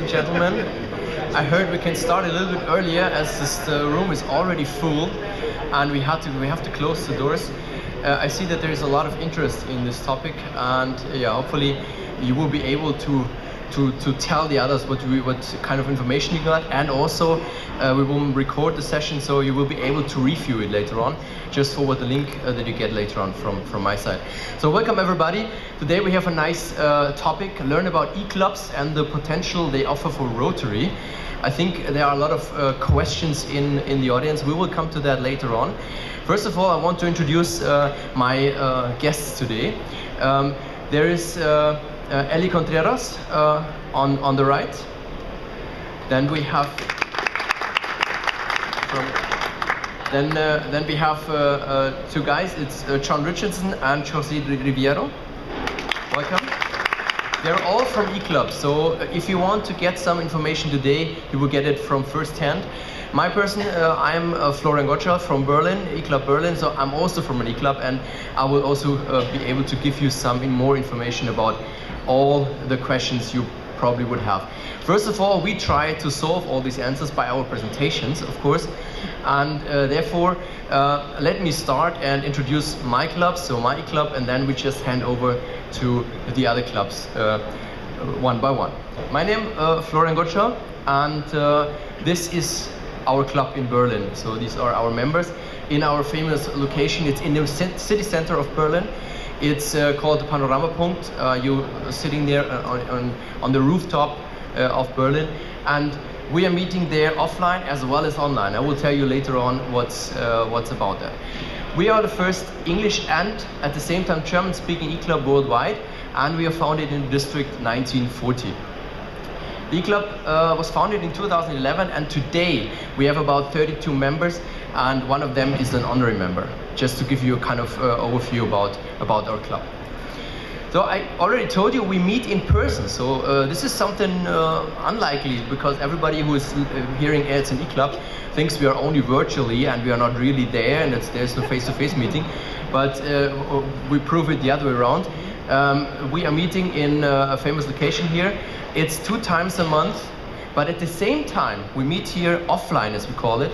and gentlemen. I heard we can start a little bit earlier as this room is already full and we have to close the doors. I see that there is a lot of interest in this topic, and yeah, hopefully you will be able to tell the others what kind of information you got, and also we will record the session so you will be able to review it later on, just forward the link that you get later on from my side. So welcome everybody. Today we have a nice topic, learn about e-clubs and the potential they offer for Rotary. I think there are a lot of questions in the audience. We will come to that later on. First of all, I want to introduce my guests today. There is Elly Contreras on the right. Then we have then we have two guys. It's John Richardson and Jose Riviero. Welcome. They're all from eClubs, so if you want to get some information today, you will get it from first hand. My person, I'm Florian Gottschall from Berlin, eClub Berlin, so I'm also from an eClub, and I will also be able to give you some more information about all the questions you probably would have. First of all, we try to solve all these answers by our presentations, of course, and therefore let me start and introduce my club, so my eClub, and then we just hand over to the other clubs one by one. My name is Florian Gottschall, and this is our club in Berlin. So these are our members in our famous location. It's in the city center of Berlin. It's called the Panorama Punkt. You're sitting there on the rooftop of Berlin, and we are meeting there offline as well as online. I will tell you later on what's about that. We are the first English and at the same time German-speaking e-club worldwide, and we are founded in District 1940. The eClub was founded in 2011, and today we have about 32 members, and one of them is an honorary member, just to give you a kind of overview about our club. So I already told you we meet in person, so this is something unlikely, because everybody who is hearing it's an eClub thinks we are only virtually and we are not really there, and there's no face-to-face meeting, but we prove it the other way around. We are meeting in a famous location here. It's 2 times a month, but at the same time we meet here offline, as we call it.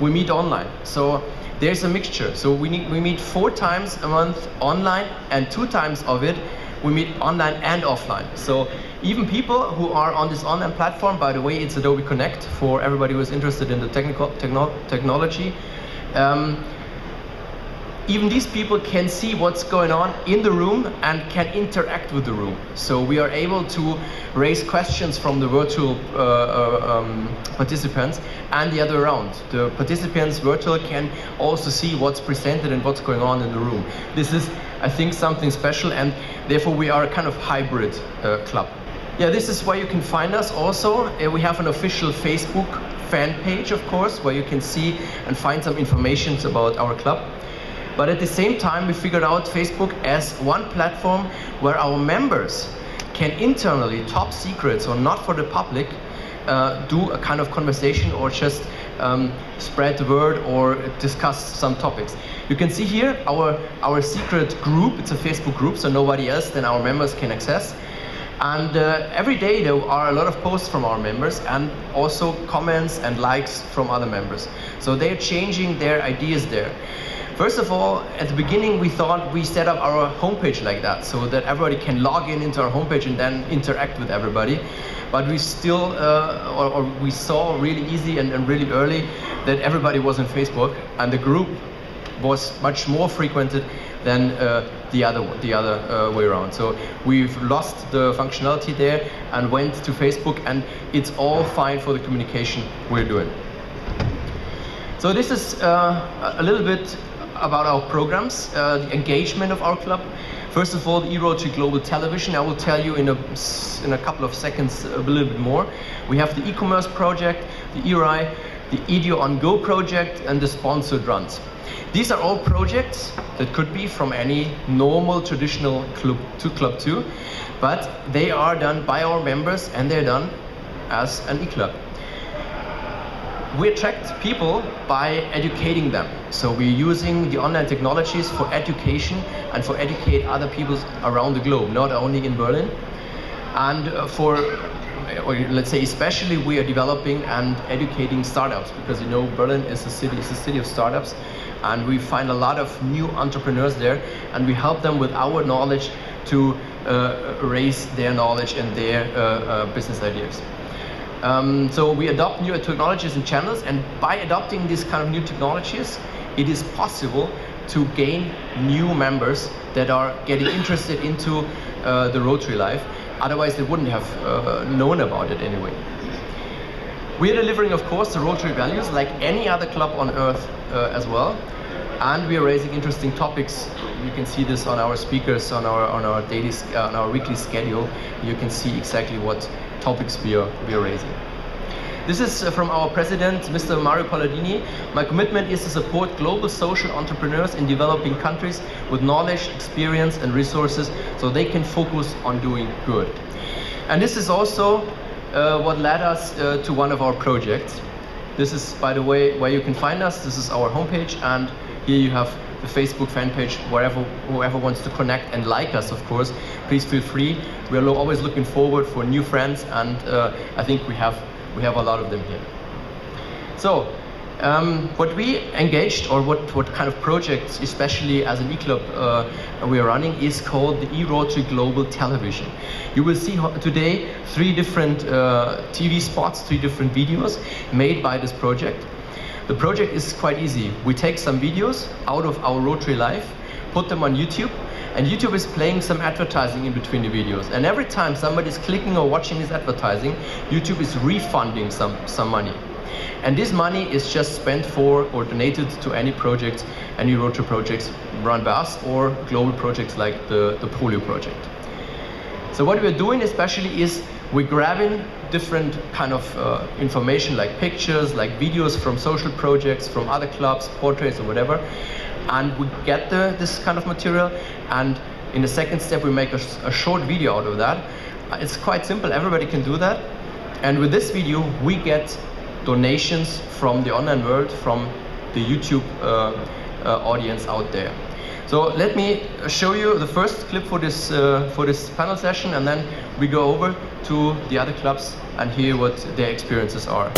We meet online, so there's a mixture. So we meet 4 times a month online, and 2 times of it we meet online and offline. So even people who are on this online platform, by the way, it's Adobe Connect for everybody who is interested in the technology. Even these people can see what's going on in the room and can interact with the room. So we are able to raise questions from the virtual participants and the other around. The participants virtual can also see what's presented and what's going on in the room. This is, I think, something special, and therefore we are a kind of hybrid club. Yeah, this is where you can find us also. We have an official Facebook fan page, of course, where you can see and find some information about our club. But at the same time, we figured out Facebook as one platform where our members can internally, top secret, so not for the public, do a kind of conversation or just spread the word or discuss some topics. You can see here our secret group. It's a Facebook group, so nobody else than our members can access. And every day there are a lot of posts from our members, and also comments and likes from other members. So they're changing their ideas there. First of all, at the beginning we thought we set up our homepage like that, so that everybody can log into our homepage and then interact with everybody. But we still, we saw really easy and really early that everybody was on Facebook, and the group was much more frequented than the other way around. So we've lost the functionality there and went to Facebook, and it's all fine for the communication we're doing. So this is a little bit about our programs, the engagement of our club. First of all, the eRotary Global Television. I will tell you in a couple of seconds a little bit more. We have the e-commerce project, the eRI, the EDIO on Go project, and the sponsored runs. These are all projects that could be from any normal traditional Club 2, but they are done by our members, and they're done as an eClub. We attract people by educating them. So we're using the online technologies for education and for educate other people around the globe, not only in Berlin. And for or let's say especially, we are developing and educating startups, because you know Berlin is a city of startups, and we find a lot of new entrepreneurs there, and we help them with our knowledge to raise their knowledge and their business ideas. So we adopt new technologies and channels, and by adopting these kind of new technologies, it is possible to gain new members that are getting interested into the Rotary life. Otherwise, they wouldn't have known about it anyway. We are delivering, of course, the Rotary values like any other club on earth as well, and we are raising interesting topics. You can see this on our speakers, on our weekly schedule. You can see exactly what topics we are raising. This is from our president, Mr. Mario Palladini. My commitment is to support global social entrepreneurs in developing countries with knowledge, experience, and resources so they can focus on doing good. And this is also what led us to one of our projects. This is, by the way, where you can find us. This is our homepage, and here you have the Facebook fan page. Whoever wants to connect and like us, of course, please feel free. We are always looking forward for new friends, and I think we have a lot of them here. So, what we engaged, or what kind of projects, especially as an eClub, we are running, is called the eRotary Global Television. You will see today 3 different TV spots, 3 different videos made by this project. The project is quite easy. We take some videos out of our Rotary life, put them on YouTube, and YouTube is playing some advertising in between the videos. And every time somebody is clicking or watching this advertising, YouTube is refunding some money. And this money is just spent for or donated to any projects, any Rotary projects run by us, or global projects like the polio project. So what we're doing especially is we're grabbing different kind of information, like pictures, like videos from social projects, from other clubs, portraits or whatever, and we get this kind of material, and in the second step we make a short video out of that. It's quite simple, everybody can do that, and with this video we get donations from the online world, from the YouTube audience out there. So let me show you the first clip for this panel session, and then we go over to the other clubs and hear what their experiences are.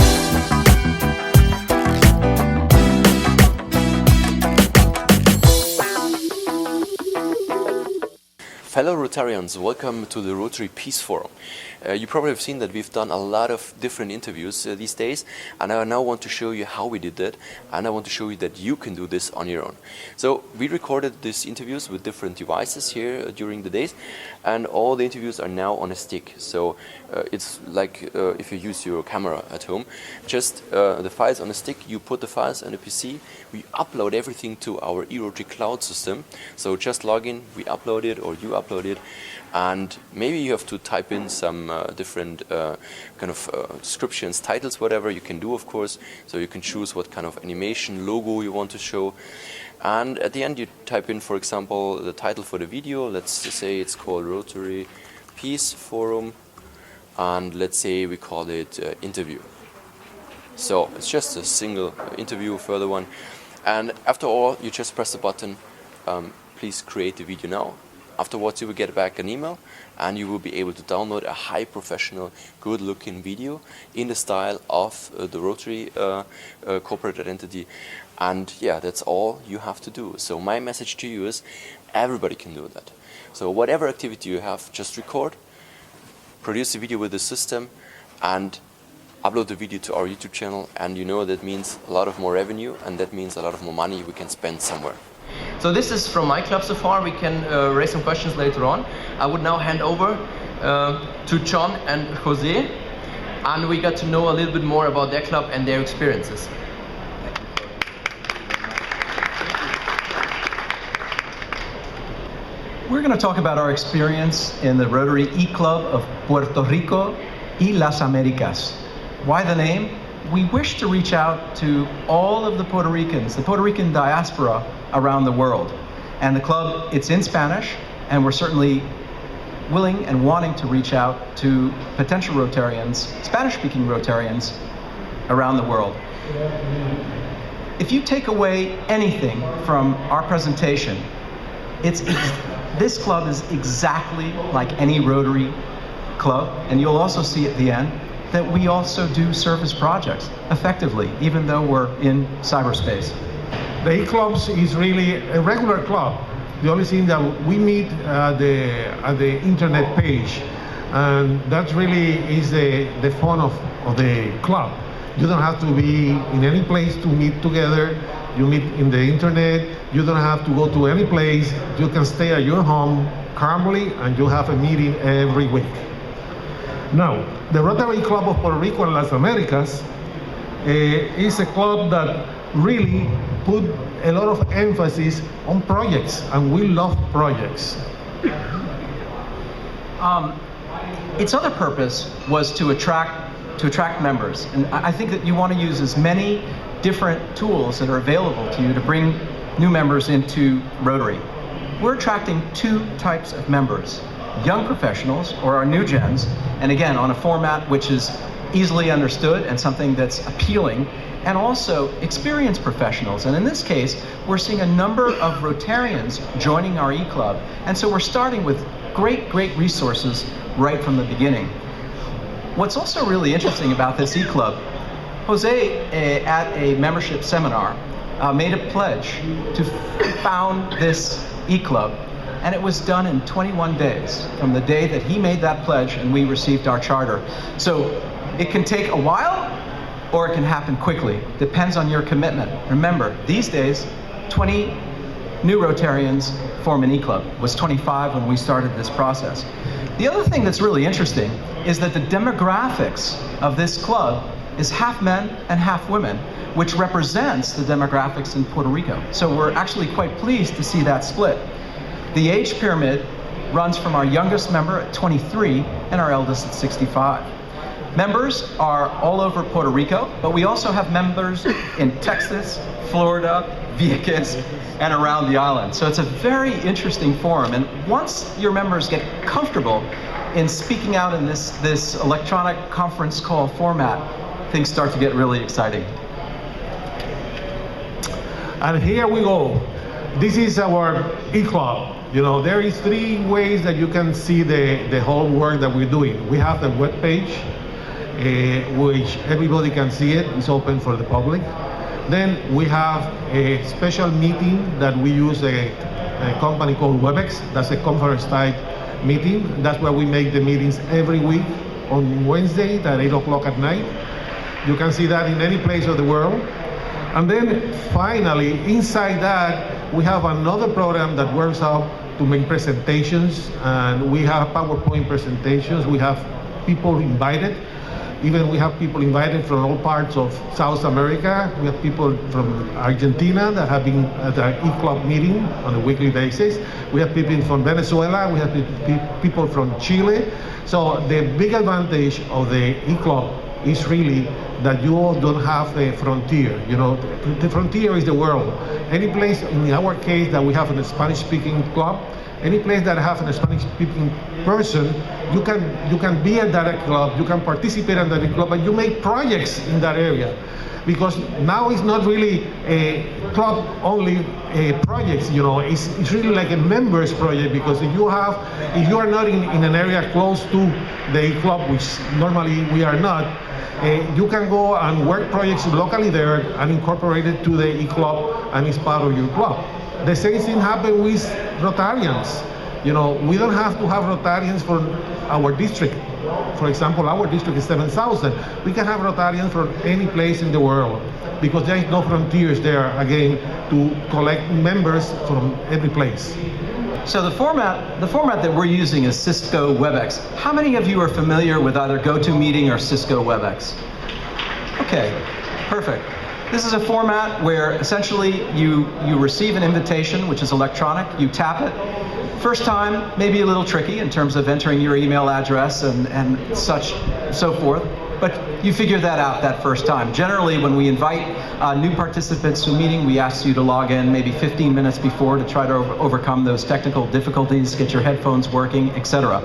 Fellow Rotarians, welcome to the Rotary Peace Forum. You probably have seen that we've done a lot of different interviews these days, and I now want to show you how we did that, and I want to show you that you can do this on your own. So we recorded these interviews with different devices here during the days, and all the interviews are now on a stick. So it's like if you use your camera at home, just the files on a stick, you put the files on a PC, we upload everything to our eRotary cloud system. So just log in, we upload it, or you upload it, and maybe you have to type in some different kind of descriptions, titles, whatever you can do, of course. So you can choose what kind of animation, logo you want to show, and at the end you type in, for example, the title for the video. Let's just say it's called Rotary Peace Forum, and let's say we call it interview. So it's just a single interview, further one, and after all you just press the button, please create the video now. Afterwards you will get back an email, and you will be able to download a high professional, good looking video in the style of the Rotary corporate identity. And yeah, that's all you have to do. So my message to you is everybody can do that. So whatever activity you have, just record, produce a video with the system, and upload the video to our YouTube channel, and you know that means a lot of more revenue, and that means a lot of more money we can spend somewhere. So this is from my club so far. We can raise some questions later on. I would now hand over to John and Jose, and we got to know a little bit more about their club and their experiences. We're going to talk about our experience in the Rotary E-Club of Puerto Rico y las Americas. Why the name? We wish to reach out to all of the Puerto Ricans, the Puerto Rican diaspora around the world. And the club, it's in Spanish, and we're certainly willing and wanting to reach out to potential Rotarians, Spanish-speaking Rotarians around the world. If you take away anything from our presentation, this club is exactly like any Rotary club, and you'll also see at the end that we also do service projects effectively, even though we're in cyberspace. The eClubs is really a regular club. The only thing that we meet at the internet page, and that really is the fun of the club. You don't have to be in any place to meet together. You meet in the internet. You don't have to go to any place. You can stay at your home calmly, and you have a meeting every week. Now, the Rotary Club of Puerto Rico and Las Americas is a club that really put a lot of emphasis on projects, and we love projects. Its other purpose was to attract members, and I think that you want to use as many different tools that are available to you to bring new members into Rotary. We're attracting two types of members: young professionals, or our new gens, and again on a format which is easily understood and something that's appealing, and also experienced professionals. And in this case, we're seeing a number of Rotarians joining our eClub, and so we're starting with great resources right from the beginning. What's also really interesting about this eClub, Jose at a membership seminar made a pledge to found this eClub, and it was done in 21 days from the day that he made that pledge and we received our charter. So it can take a while or it can happen quickly. Depends on your commitment. Remember, these days, 20 new Rotarians form an eClub. It was 25 when we started this process. The other thing that's really interesting is that the demographics of this club is half men and half women, which represents the demographics in Puerto Rico. So we're actually quite pleased to see that split. The age pyramid runs from our youngest member at 23 and our eldest at 65. Members are all over Puerto Rico, but we also have members in Texas, Florida, Vieques, and around the island. So it's a very interesting forum, and once your members get comfortable in speaking out in this electronic conference call format, things start to get really exciting. And here we go. This is our eClub. You know, there is three ways that you can see the whole work that we're doing. We have the web page, which everybody can see it. It's open for the public. Then we have a special meeting that we use a company called WebEx. That's a conference type meeting. That's where we make the meetings every week on Wednesday at 8 o'clock at night. You can see that in any place of the world. And then finally, inside that, we have another program that works out to make presentations, and we have PowerPoint presentations. We have people invited. Even we have people invited from all parts of South America. We have people from Argentina that have been at our eClub meeting on a weekly basis. We have people from Venezuela. We have people from Chile. So the big advantage of the eClub is really that you all don't have a frontier. You know, the frontier is the world. Any place, in our case, that we have a Spanish-speaking club, any place that have a Spanish-speaking person, you can be at that club, you can participate in that club, and you make projects in that area. Because now it's not really a club only projects, you know, it's really like a members project, because if you are not in an area close to the club, which normally we are not, you can go and work projects locally there and incorporate it to the eClub, and it's part of your club. The same thing happens with Rotarians. You know, we don't have to have Rotarians from our district. For example, our district is 7,000. We can have Rotarians from any place in the world, because there is no frontiers there, again, to collect members from every place. So the format that we're using is Cisco WebEx. How many of you are familiar with either GoToMeeting or Cisco WebEx? Okay, perfect. This is a format where essentially you receive an invitation, which is electronic, you tap it. First time, maybe a little tricky in terms of entering your email address and so forth, but you figure that out that first time. Generally, when we invite new participants to a meeting, we ask you to log in maybe 15 minutes before to try to overcome those technical difficulties, get your headphones working, etc.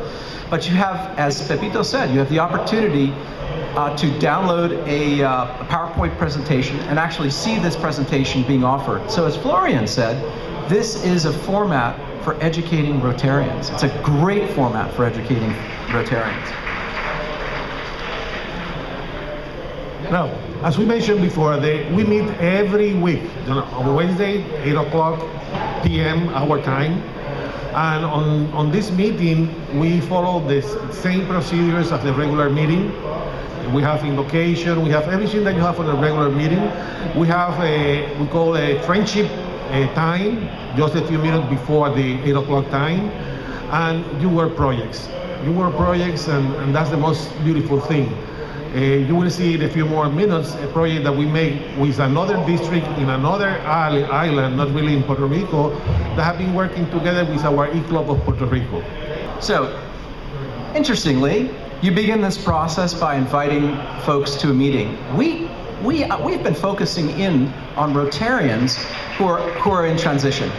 But you have, as Pepito said, you have the opportunity to download a PowerPoint presentation and actually see this presentation being offered. So as Florian said, this is a format for educating Rotarians. It's a great format for educating Rotarians. Now, as we mentioned before, we meet every week, on Wednesday, 8 o'clock p.m. our time. And on this meeting, we follow the same procedures as the regular meeting. We have invocation, we have everything that you have on a regular meeting. We have we call a friendship time, just a few minutes before the 8 o'clock time. And you work projects. You work projects, and that's the most beautiful thing. You will see in a few more minutes a project that we make with another district in another island, not really in Puerto Rico, that have been working together with our eClub of Puerto Rico. So, interestingly, you begin this process by inviting folks to a meeting. We've been focusing in on Rotarians who are in transition.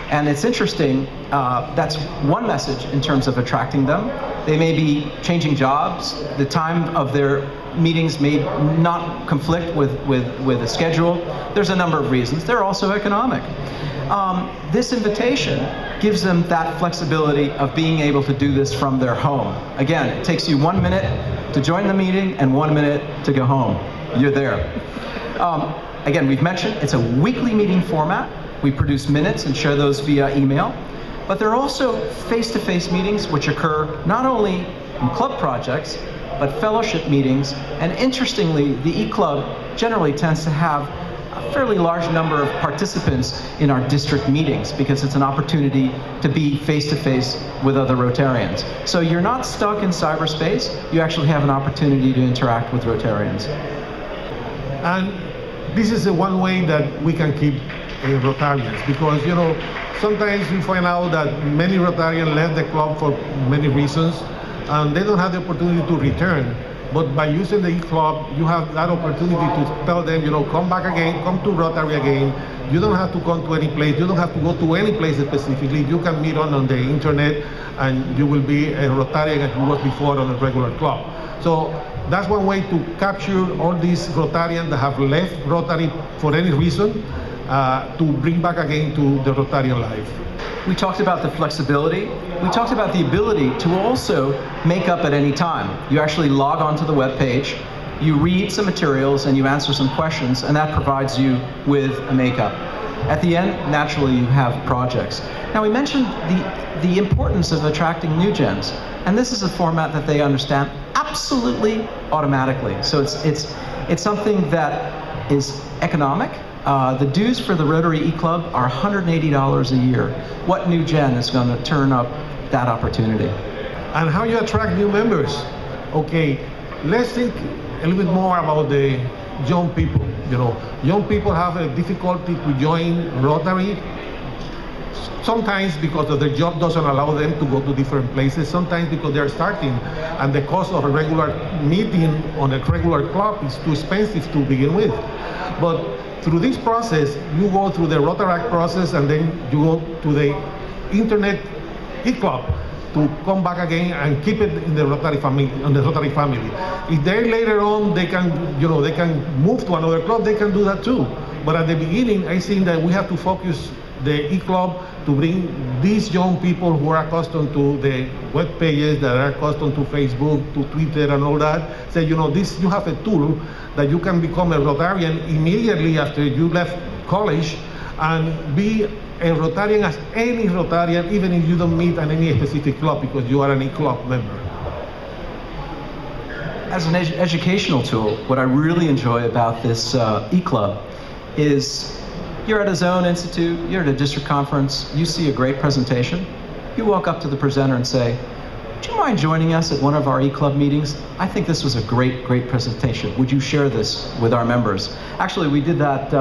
And it's interesting, that's one message in terms of attracting them. They may be changing jobs. The time of their meetings may not conflict with a schedule. There's a number of reasons. They're also economic. This invitation gives them that flexibility of being able to do this from their home. Again, it takes you 1 minute to join the meeting and 1 minute to go home. You're there. Again, we've mentioned it's a weekly meeting format. We produce minutes and share those via email. But there are also face-to-face meetings which occur not only in club projects, but fellowship meetings. And interestingly, the eClub generally tends to have a fairly large number of participants in our district meetings because it's an opportunity to be face-to-face with other Rotarians. So you're not stuck in cyberspace, you actually have an opportunity to interact with Rotarians. And this is the one way that we can keep Rotarians, because sometimes we find out that many Rotarians left the club for many reasons, and they don't have the opportunity to return. But by using the eClub, you have that opportunity to tell them, come back again, come to Rotary again. You don't have to come to any place. You don't have to go to any place specifically. You can meet on the internet, and you will be a Rotarian as you was before on a regular club. So that's one way to capture all these Rotarians that have left Rotary for any reason, to bring back again to the Rotarian life. We talked about the flexibility. We talked about the ability to also make up at any time. You actually log onto the web page, you read some materials, and you answer some questions, and that provides you with a makeup. At the end, naturally, you have projects. Now, we mentioned the importance of attracting new gens, and this is a format that they understand absolutely automatically. So it's something that is economic. The dues for the Rotary E-Club are $180 a year. What new gen is going to turn up that opportunity? And how you attract new members? Okay, let's think a little bit more about the young people. Young people have a difficulty to join Rotary, sometimes because of their job doesn't allow them to go to different places, sometimes because they're starting and the cost of a regular meeting on a regular club is too expensive to begin with. But through this process, you go through the Rotaract process, and then you go to the internet eClub to come back again and keep it in the Rotary family. If they later on they can move to another club, they can do that too. But at the beginning, I think that we have to focus the eClub to bring these young people who are accustomed to the web pages, that are accustomed to Facebook, to Twitter and all that, say, you have a tool that you can become a Rotarian immediately after you left college and be a Rotarian as any Rotarian, even if you don't meet at any specific club because you are an eClub member. As an educational tool, what I really enjoy about this eClub is you're at a zone institute, you're at a district conference, you see a great presentation, you walk up to the presenter and say, do you mind joining us at one of our eClub meetings? I think this was a great presentation. Would you share this with our members? Actually, we did that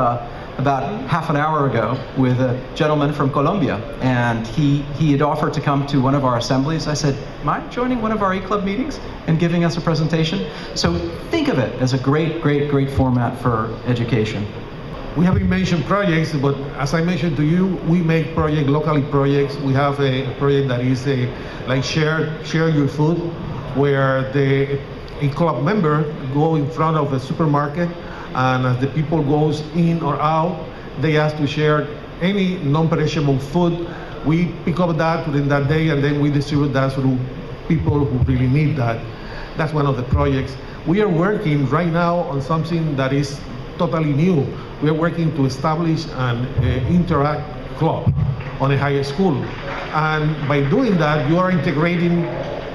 about half an hour ago with a gentleman from Colombia, and he had offered to come to one of our assemblies. I said, mind joining one of our eClub meetings and giving us a presentation? So think of it as a great format for education. We haven't mentioned projects, but as I mentioned to you, we make locally projects. We have a project that is like share your food, where the eClub member go in front of a supermarket, and as the people goes in or out, they ask to share any non-perishable food we pick up that during that day, and then we distribute that through people who really need that. That's one of the projects. We are working right now on something that is totally new. We are working to establish an interact club on a high school. And by doing that, you are integrating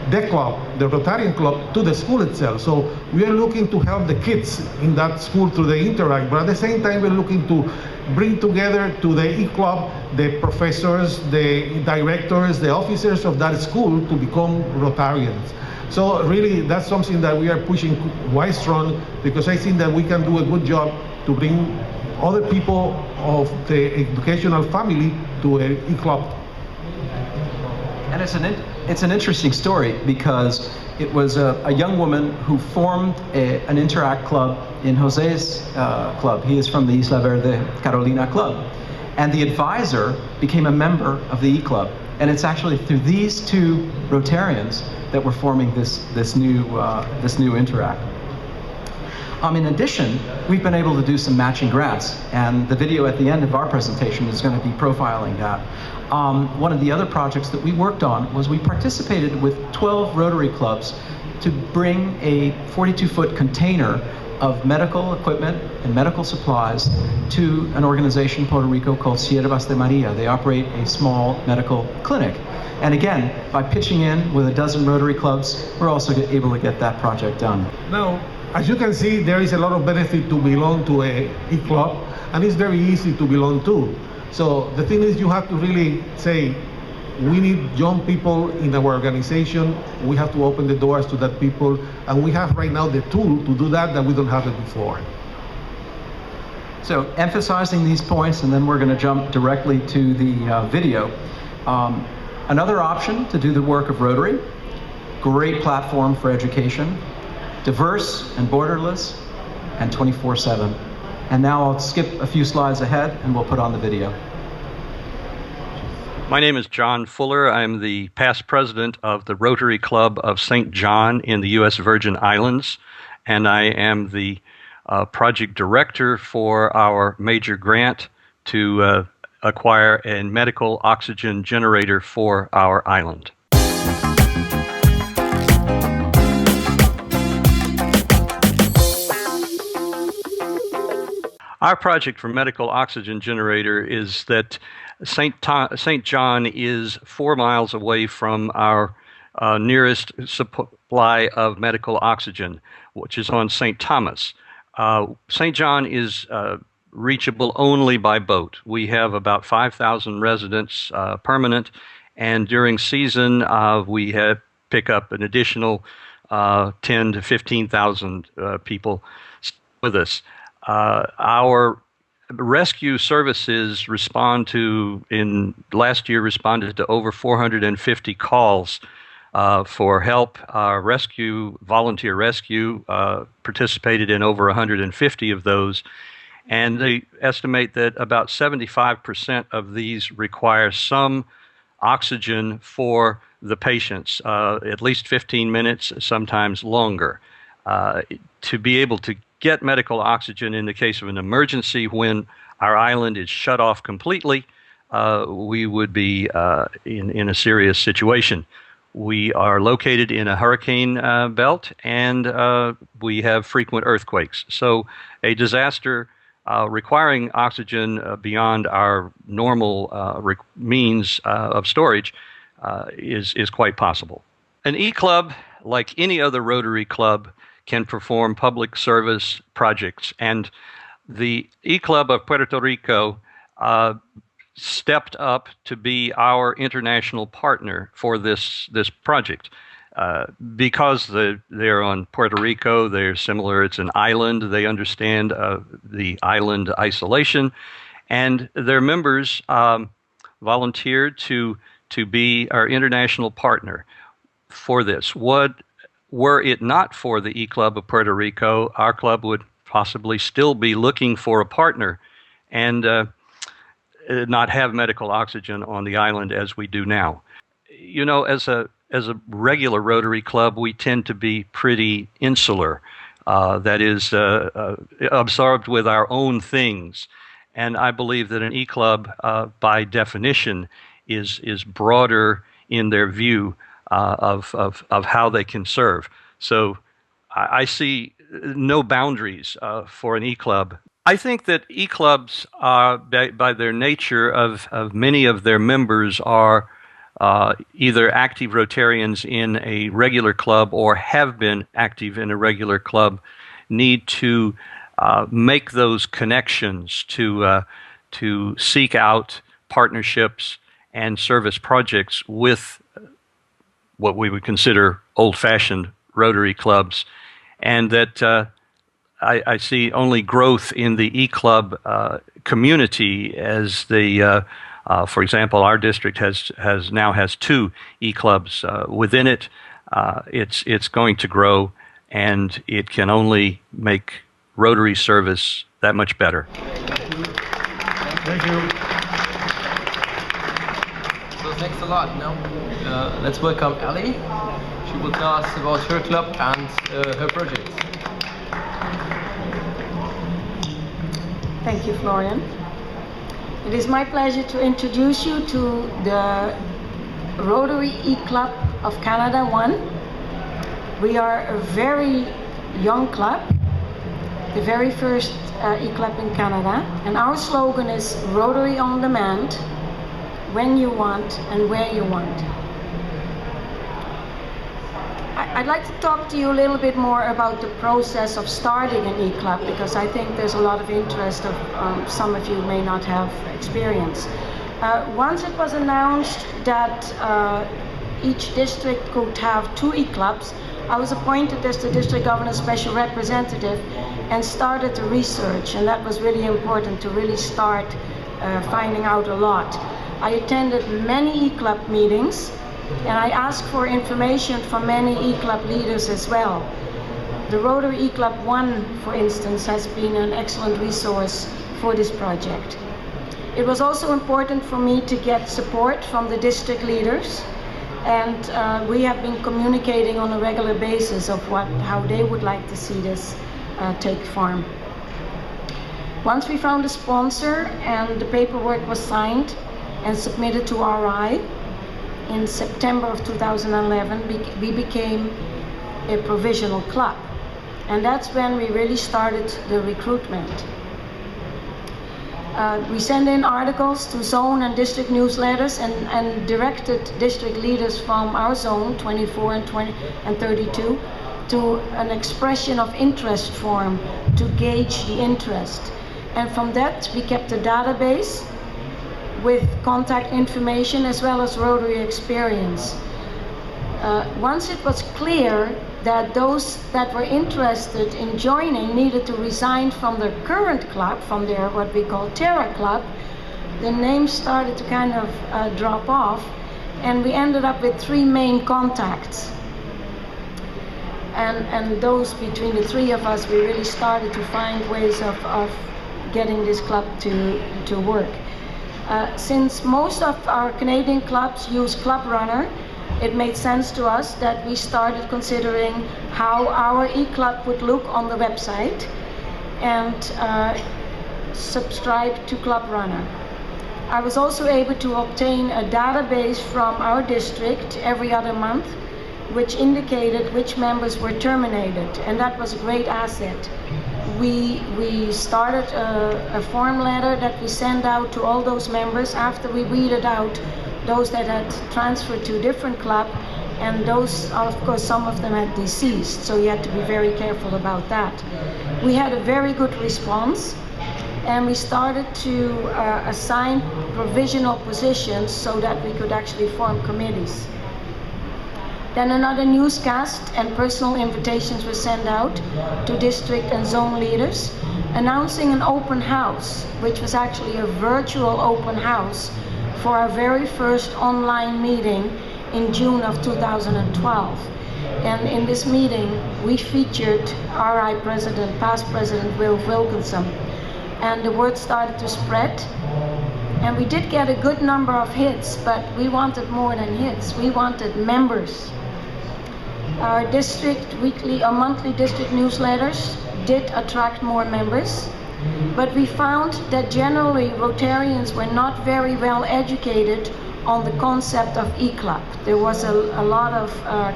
the club, the Rotarian club, to the school itself. So we are looking to help the kids in that school through the interact, but at the same time, we're looking to bring together to the e-club the professors, the directors, the officers of that school to become Rotarians. So really, that's something that we are pushing quite strong, because I think that we can do a good job to bring other people of the educational family to an e-club. And it's an interesting story, because it was a young woman who formed an Interact club in Jose's club. He is from the Isla Verde Carolina club. And the advisor became a member of the e-club. And it's actually through these two Rotarians that we're forming this new Interact. In addition, we've been able to do some matching grants, and the video at the end of our presentation is going to be profiling that. One of the other projects that we worked on was we participated with 12 Rotary clubs to bring a 42-foot container of medical equipment and medical supplies to an organization in Puerto Rico called Siervas de Maria. They operate a small medical clinic. And again, by pitching in with a dozen Rotary clubs, we're also able to get that project done. Now, as you can see, there is a lot of benefit to belong to a e-club, and it's very easy to belong to. So the thing is, you have to really say, we need young people in our organization. We have to open the doors to that people, and we have right now the tool to do that we don't have it before. So emphasizing these points, and then we're going to jump directly to the video. Another option to do the work of Rotary, great platform for education, diverse and borderless, and 24/7. And now I'll skip a few slides ahead and we'll put on the video. My name is John Fuller. I'm the past president of the Rotary Club of St. John in the U.S. Virgin Islands, and I am the project director for our major grant to acquire a medical oxygen generator for our island. Our project for medical oxygen generator is that St. John is 4 miles away from our nearest supply of medical oxygen, which is on St. Thomas. St. John is reachable only by boat. We have about 5,000 residents permanent, and during season we pick up an additional 10 to 15,000 people with us. Our rescue services last year responded to over 450 calls for help. Our volunteer rescue participated in over 150 of those, and they estimate that about 75% of these require some oxygen for the patients, at least 15 minutes, sometimes longer. To be able to get medical oxygen in the case of an emergency when our island is shut off completely, we would be in a serious situation. We are located in a hurricane belt, and we have frequent earthquakes. So a disaster requiring oxygen beyond our normal means of storage is quite possible. An e-club, like any other Rotary club, can perform public service projects, and the e-Club of Puerto Rico stepped up to be our international partner for this project. Because they're on Puerto Rico, they're similar, it's an island, they understand the island isolation, and their members volunteered to be our international partner for this. Were it not for the E-Club of Puerto Rico, our club would possibly still be looking for a partner and not have medical oxygen on the island as we do now. You know, as a regular Rotary club, we tend to be pretty insular, that is, absorbed with our own things. And I believe that an E-Club, by definition, is broader in their view of how they can serve. So I see no boundaries for an eClub. I think that eClubs, by their nature of many of their members are either active Rotarians in a regular club or have been active in a regular club, need to make those connections to seek out partnerships and service projects with what we would consider old-fashioned Rotary clubs, and that I see only growth in the eClub community as the, for example, our district now has 2 eClubs within it. It's going to grow, and it can only make Rotary service that much better. Thank you. So thanks a lot. Now let's welcome Elly. She will tell us about her club and her projects. Thank you, Florian. It is my pleasure to introduce you to the Rotary E-Club of Canada 1. We are a very young club, the very first E-Club in Canada, and our slogan is Rotary on Demand, when you want and where you want. I'd like to talk to you a little bit more about the process of starting an E-Club, because I think there's a lot of interest of some of you may not have experience. Once it was announced that each district could have 2 E-Clubs, I was appointed as the district governor's special representative and started the research, and that was really important to really start finding out a lot. I attended many E-Club meetings, and I asked for information from many E-Club leaders as well. The Rotary E-Club 1, for instance, has been an excellent resource for this project. It was also important for me to get support from the district leaders, and we have been communicating on a regular basis of how they would like to see this take form. Once we found a sponsor and the paperwork was signed and submitted to RI, in September of 2011, we became a provisional club. And that's when we really started the recruitment. We sent in articles to zone and district newsletters and directed district leaders from our zone, 24 and 32, to an expression of interest form to gauge the interest. And from that, we kept a database with contact information as well as Rotary experience. Once it was clear that those that were interested in joining needed to resign from their current club, from their what we call Terra Club, the names started to kind of drop off, and we ended up with 3 main contacts. And those, between the 3 of us, we really started to find ways of getting this club to work. Since most of our Canadian clubs use Club Runner, it made sense to us that we started considering how our E-Club would look on the website and subscribe to Club Runner. I was also able to obtain a database from our district every other month, which indicated which members were terminated, and that was a great asset. We started a form letter that we send out to all those members after we weeded out those that had transferred to a different club, and those, of course, some of them had deceased, so you had to be very careful about that. We had a very good response, and we started to assign provisional positions so that we could actually form committees. Then another newscast and personal invitations were sent out to district and zone leaders, announcing an open house, which was actually a virtual open house for our very first online meeting in June of 2012. And in this meeting, we featured RI President, past President Will Wilkinson, and the word started to spread. And we did get a good number of hits, but we wanted more than hits. We wanted members. Our district weekly or monthly district newsletters did attract more members, but we found that generally Rotarians were not very well educated on the concept of eClub. There was a lot of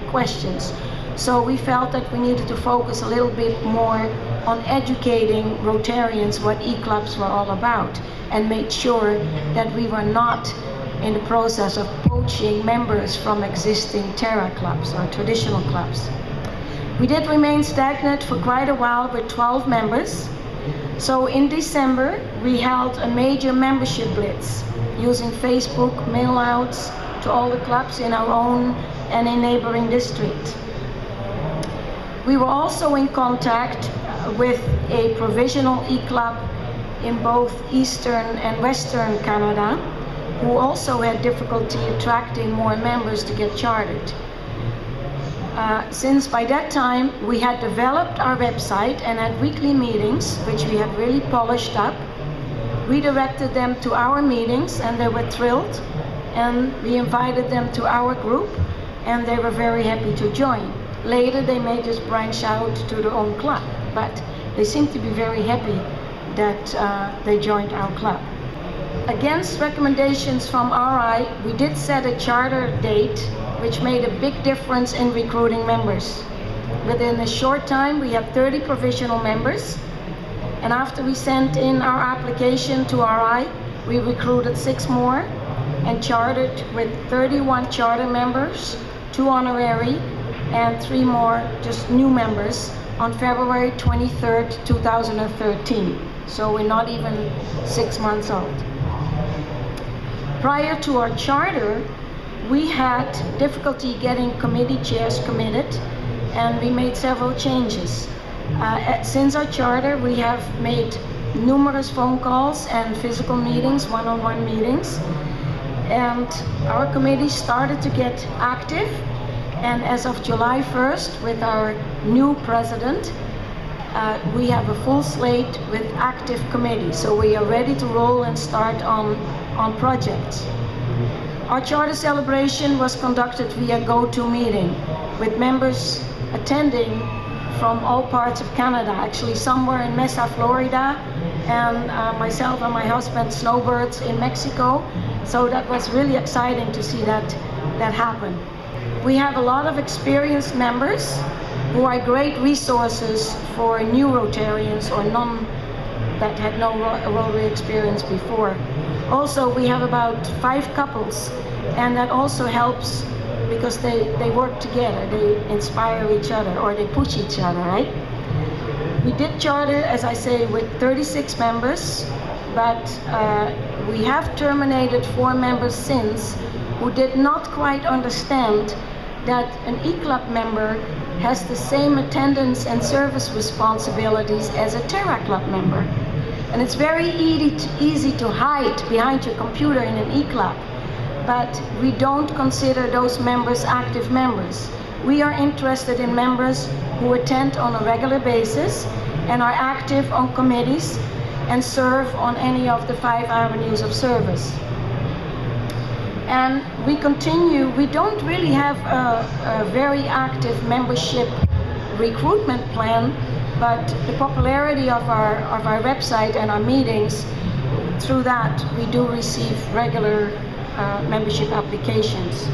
questions. So we felt that we needed to focus a little bit more on educating Rotarians what eClubs were all about, and made sure that we were not in the process of poaching members from existing Terra clubs or traditional clubs. We did remain stagnant for quite a while with 12 members. So in December, we held a major membership blitz using Facebook mail-outs to all the clubs in our own and in neighboring districts. We were also in contact with a provisional eClub in both Eastern and Western Canada, who also had difficulty attracting more members to get chartered. Since by that time we had developed our website and had weekly meetings, which we had really polished up, we directed them to our meetings and they were thrilled, and we invited them to our group and they were very happy to join. Later they may just branch out to their own club, but they seem to be very happy that they joined our club. Against recommendations from RI, we did set a charter date, which made a big difference in recruiting members. Within a short time, we had 30 provisional members, and after we sent in our application to RI, we recruited 6 more and chartered with 31 charter members, 2 honorary, and 3 more just new members on February 23rd, 2013. So we're not even 6 months old. Prior to our charter, we had difficulty getting committee chairs committed, and we made several changes. Since our charter, we have made numerous phone calls and physical meetings, one-on-one meetings, and our committee started to get active. And as of July 1st, with our new president, we have a full slate with active committees. So we are ready to roll and start on projects. Our charter celebration was conducted via GoToMeeting, with members attending from all parts of Canada. Actually, some were in Mesa, Florida, and myself and my husband snowbirds in Mexico. So that was really exciting to see that happen. We have a lot of experienced members who are great resources for new Rotarians or none that had no Rotary experience before. Also, we have about 5 couples, and that also helps because they work together, they inspire each other, or they push each other, right? We did charter, as I say, with 36 members, but we have terminated 4 members since who did not quite understand that an eClub member has the same attendance and service responsibilities as a Terra Club member. And it's very easy to hide behind your computer in an eClub, but we don't consider those members active members. We are interested in members who attend on a regular basis and are active on committees and serve on any of the 5 avenues of service. And we continue, we don't really have a very active membership recruitment plan, but the popularity of our website and our meetings, through that we do receive regular membership applications.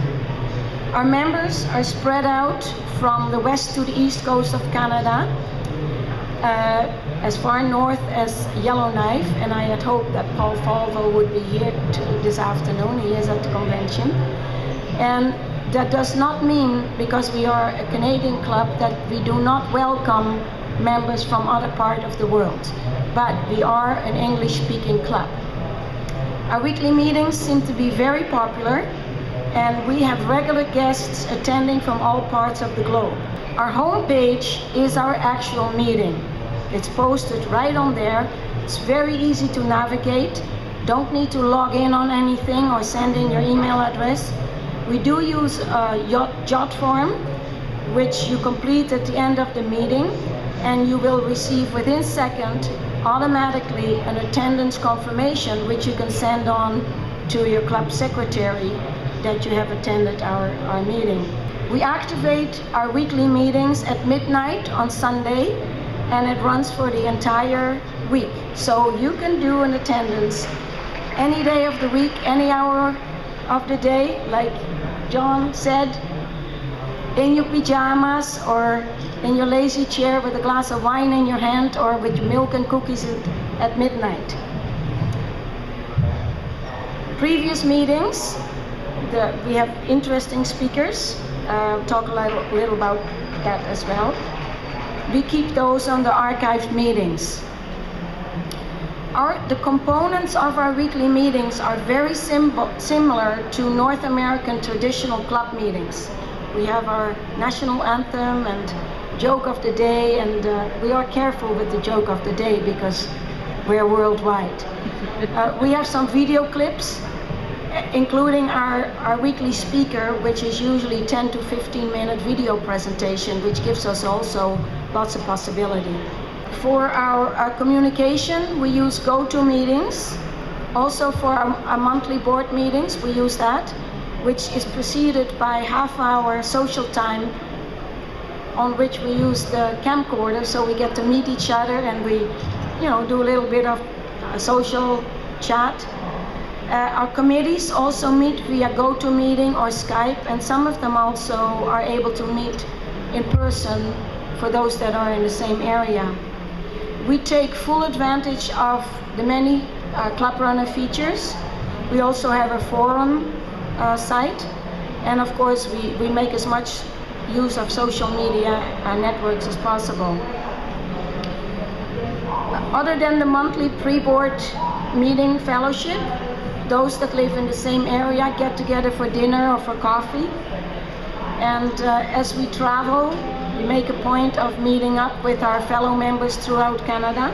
Our members are spread out from the west to the east coast of Canada, as far north as Yellowknife, and I had hoped that Paul Falvo would be here this afternoon. He is at the convention. And that does not mean, because we are a Canadian club, that we do not welcome members from other parts of the world, but we are an English-speaking club. Our weekly meetings seem to be very popular, and we have regular guests attending from all parts of the globe. Our homepage is our actual meeting. It's posted right on there. It's very easy to navigate. Don't need to log in on anything or send in your email address. We do use a jot form, which you complete at the end of the meeting, and you will receive within seconds automatically an attendance confirmation, which you can send on to your club secretary that you have attended our meeting. We activate our weekly meetings at midnight on Sunday, and it runs for the entire week. So you can do an attendance any day of the week, any hour of the day, like John said, in your pajamas or in your lazy chair with a glass of wine in your hand or with milk and cookies at midnight. Previous meetings, we have interesting speakers, talk a little about that as well. We keep those on the archived meetings. The components of our weekly meetings are very similar to North American traditional club meetings. We have our national anthem and joke of the day, and we are careful with the joke of the day because we're worldwide. We have some video clips, including our weekly speaker, which is usually 10 to 15-minute video presentation, which gives us also lots of possibility. For our communication, we use GoToMeetings. Also for our monthly board meetings, we use that, which is preceded by half-hour social time on which we use the camcorder, so we get to meet each other and we, do a little bit of a social chat. Our committees also meet via GoToMeeting or Skype, and some of them also are able to meet in person for those that are in the same area. We take full advantage of the many Club Runner features. We also have a forum site, and of course we make as much use of social media networks as possible. Other than the monthly pre-board meeting fellowship, those that live in the same area get together for dinner or for coffee. And as we travel, we make a point of meeting up with our fellow members throughout Canada.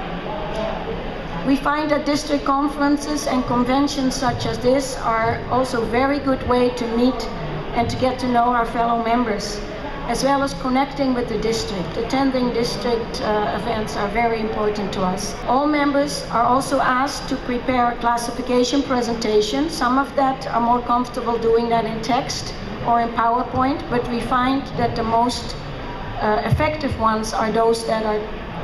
We find that district conferences and conventions such as this are also a very good way to meet and to get to know our fellow members, as well as connecting with the district. Attending district events are very important to us. All members are also asked to prepare a classification presentation. Some of that are more comfortable doing that in text or in PowerPoint, but we find that the most effective ones are those that are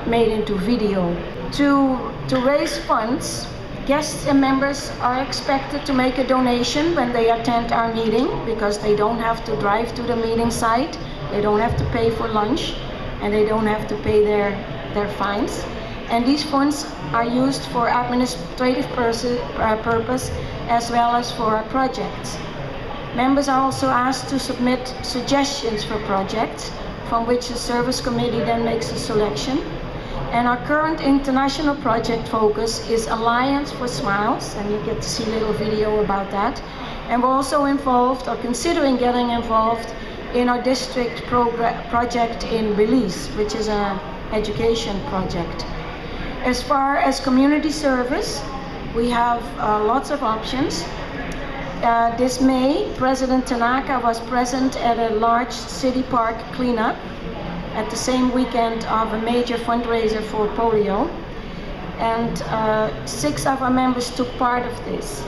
made into video. To raise funds, guests and members are expected to make a donation when they attend our meeting, because they don't have to drive to the meeting site, they don't have to pay for lunch, and they don't have to pay their fines. And these funds are used for administrative purpose as well as for our projects. Members are also asked to submit suggestions for projects, from which the service committee then makes a selection. And our current international project focus is Alliance for Smiles, and you get to see a little video about that. And we're also involved, or considering getting involved, in our district project in Belize, which is an education project. As far as community service, we have lots of options. This May, President Tanaka was present at a large city park cleanup at the same weekend of a major fundraiser for polio, and 6 of our members took part of this.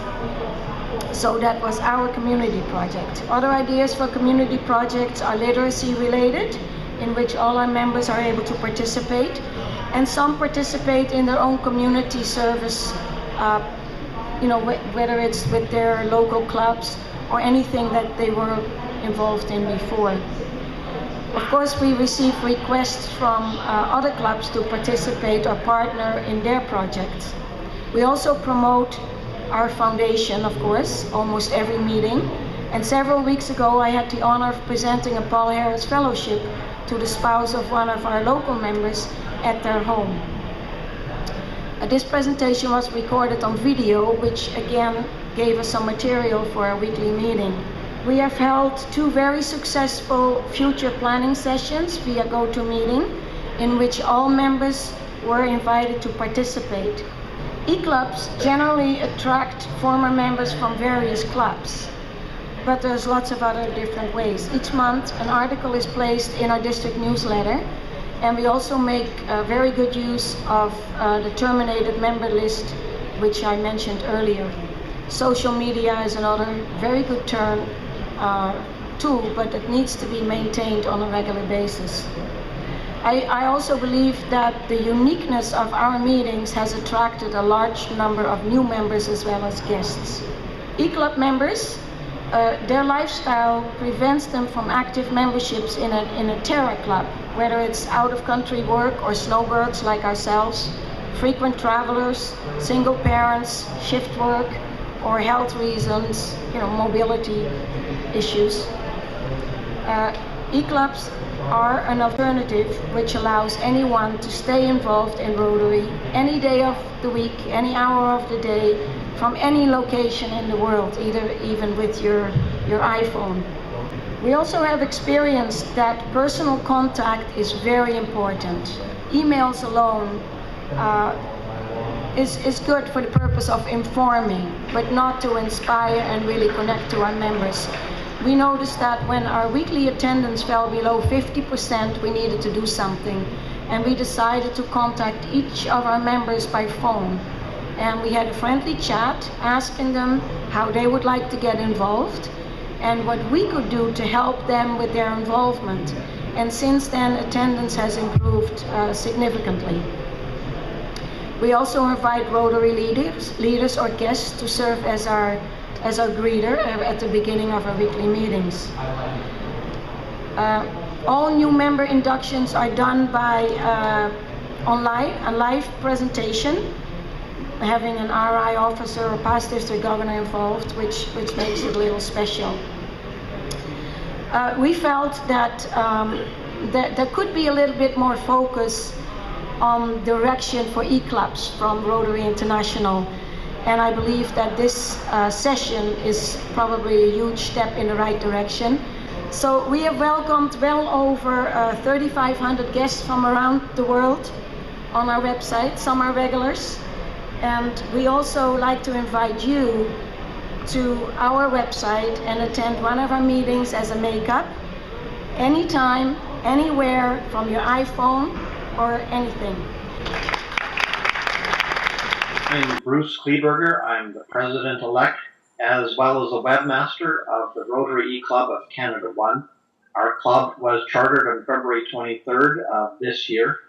So that was our community project. Other ideas for community projects are literacy related, in which all our members are able to participate, and some participate in their own community service, whether it's with their local clubs or anything that they were involved in before. Of course, we receive requests from other clubs to participate or partner in their projects. We also promote our foundation, of course, almost every meeting. And several weeks ago, I had the honor of presenting a Paul Harris Fellowship to the spouse of one of our local members at their home. This presentation was recorded on video, which again gave us some material for our weekly meeting. We have held 2 very successful future planning sessions via GoToMeeting, in which all members were invited to participate. eClubs generally attract former members from various clubs, but there's lots of other different ways. Each month, an article is placed in our district newsletter, and we also make very good use of the terminated member list, which I mentioned earlier. Social media is another very good tool, but it needs to be maintained on a regular basis. I also believe that the uniqueness of our meetings has attracted a large number of new members as well as guests. eClub members their lifestyle prevents them from active memberships in a terra club, whether it's out-of-country work or snowbirds like ourselves, frequent travelers, single parents, shift work, or health reasons, mobility issues. E-clubs are an alternative which allows anyone to stay involved in Rotary any day of the week, any hour of the day, from any location in the world, even with your iPhone. We also have experienced that personal contact is very important. Emails alone is good for the purpose of informing, but not to inspire and really connect to our members. We noticed that when our weekly attendance fell below 50%, we needed to do something. And we decided to contact each of our members by phone. And we had a friendly chat asking them how they would like to get involved and what we could do to help them with their involvement. And since then, attendance has improved significantly. We also invite Rotary leaders or guests to serve as our greeter at the beginning of our weekly meetings. All new member inductions are done by online, a live presentation, having an RI officer or past district governor involved, which makes it a little special. We felt that there could be a little bit more focus on direction for e-clubs from Rotary International. And I believe that this session is probably a huge step in the right direction. So we have welcomed well over 3,500 guests from around the world on our website. Some are regulars. And we also like to invite you to our website and attend one of our meetings as a makeup, anytime, anywhere, from your iPhone or anything. I'm Bruce Kleberger. I'm the president-elect, as well as the webmaster of the Rotary E-Club of Canada 1. Our club was chartered on February 23rd of this year,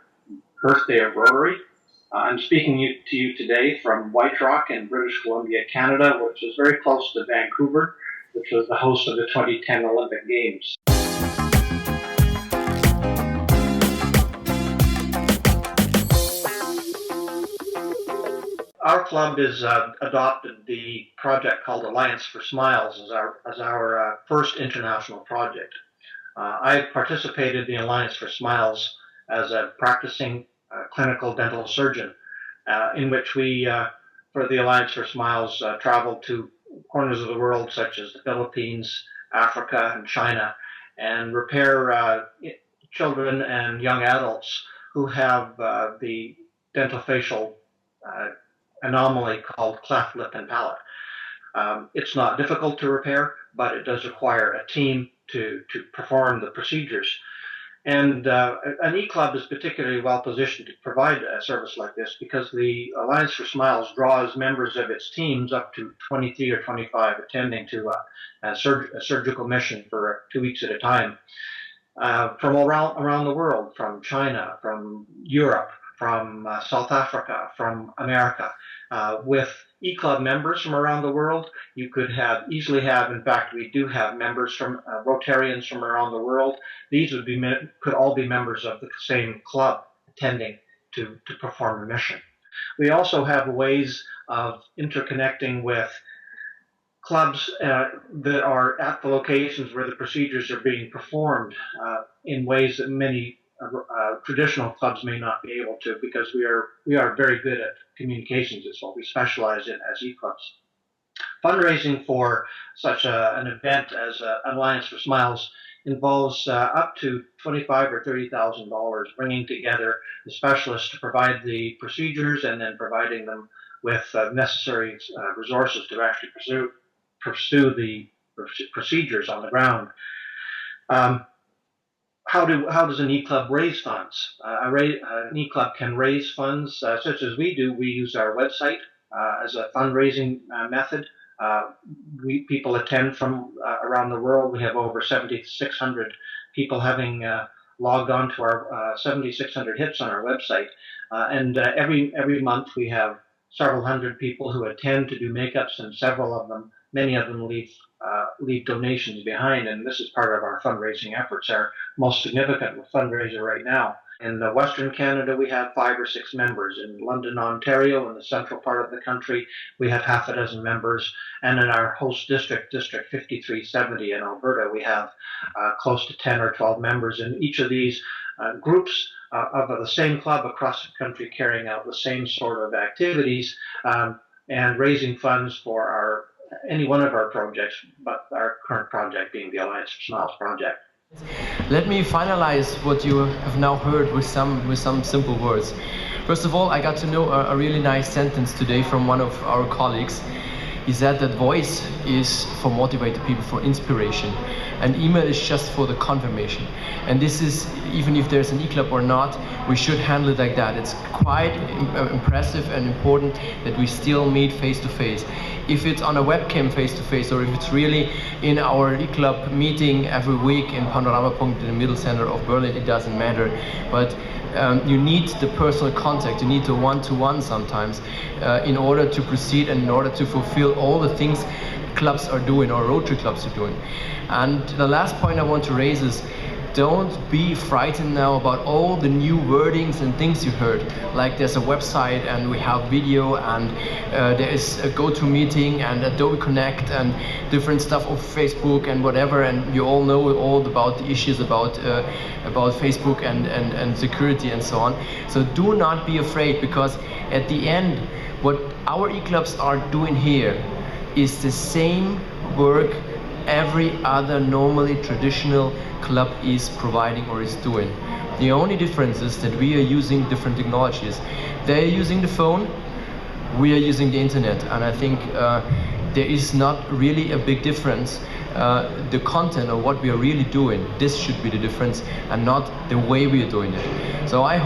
birthday of Rotary. I'm speaking to you today from White Rock in British Columbia, Canada, which is very close to Vancouver, which was the host of the 2010 Olympic Games. Our club has adopted the project called Alliance for Smiles as our first international project. I participated in the Alliance for Smiles as a practicing clinical dental surgeon, in which we, for the Alliance for Smiles, traveled to corners of the world such as the Philippines, Africa, and China, and repair children and young adults who have the dental-facial anomaly called cleft lip and palate. It's not difficult to repair, but it does require a team to perform the procedures. And an e-club is particularly well positioned to provide a service like this because the Alliance for Smiles draws members of its teams up to 23 or 25 attending to a surgical mission for 2 weeks at a time from around the world, from China, from Europe, from South Africa, from America. With e-club members from around the world, you could easily have, in fact, we do have members from Rotarians from around the world. These could all be members of the same club attending to perform a mission. We also have ways of interconnecting with clubs that are at the locations where the procedures are being performed in ways that many traditional clubs may not be able to, because we are very good at communications. It's what we specialize in as e-clubs. Fundraising for such an event as Alliance for Smiles involves up to $25,000 or $30,000, bringing together the specialists to provide the procedures and then providing them with necessary resources to actually pursue the procedures on the ground. How does an e-club raise funds? An e-club can raise funds such as we do. We use our website as a fundraising method. People attend from around the world. We have over 7,600 people having logged on to our 7,600 hits on our website. And every month we have several hundred people who attend to do makeups, and many of them leave leave donations behind, and this is part of our fundraising efforts. Our most significant fundraiser right now. In Western Canada, we have 5 or 6 members. In London, Ontario, in the central part of the country, we have half a dozen members. And in our host district, District 5370 in Alberta, we have close to 10 or 12 members. In each of these groups of the same club across the country carrying out the same sort of activities and raising funds for any one of our projects, but our current project being the Alliance for Smiles project. Let me finalize what you have now heard with some simple words. First of all, I got to know a really nice sentence today from one of our colleagues. He said that voice is for motivated people, for inspiration, and email is just for the confirmation. And this is, even if there's an eClub or not, we should handle it like that. It's quite impressive and important that we still meet face to face. If it's on a webcam face to face, or if it's really in our eClub meeting every week in Panoramapunkt in the middle center of Berlin, it doesn't matter. But you need the personal contact, you need the one-to-one sometimes in order to proceed and in order to fulfill all the things clubs are doing or Rotary clubs are doing. And the last point I want to raise is, don't be frightened now about all the new wordings and things you heard. Like there's a website and we have video and there is a GoToMeeting and Adobe Connect and different stuff of Facebook and whatever, and you all know all about the issues about Facebook and security and so on. So do not be afraid, because at the end what our eClubs are doing here is the same work every other normally traditional club is providing or is doing. The only difference is that we are using different technologies. They are using the phone, we are using the internet, and I think there is not really a big difference. The content of what we are really doing, this should be the difference and not the way we are doing it. So I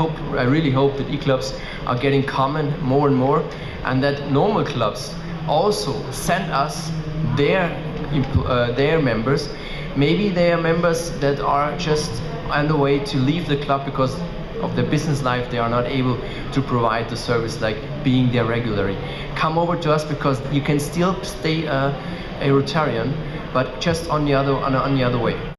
really hope that eClubs are getting common more and more, and that normal clubs also send us their members. Maybe they are members that are just on the way to leave the club because of their business life. They are not able to provide the service like being there regularly. Come over to us, because you can still stay a Rotarian, but just on the other way.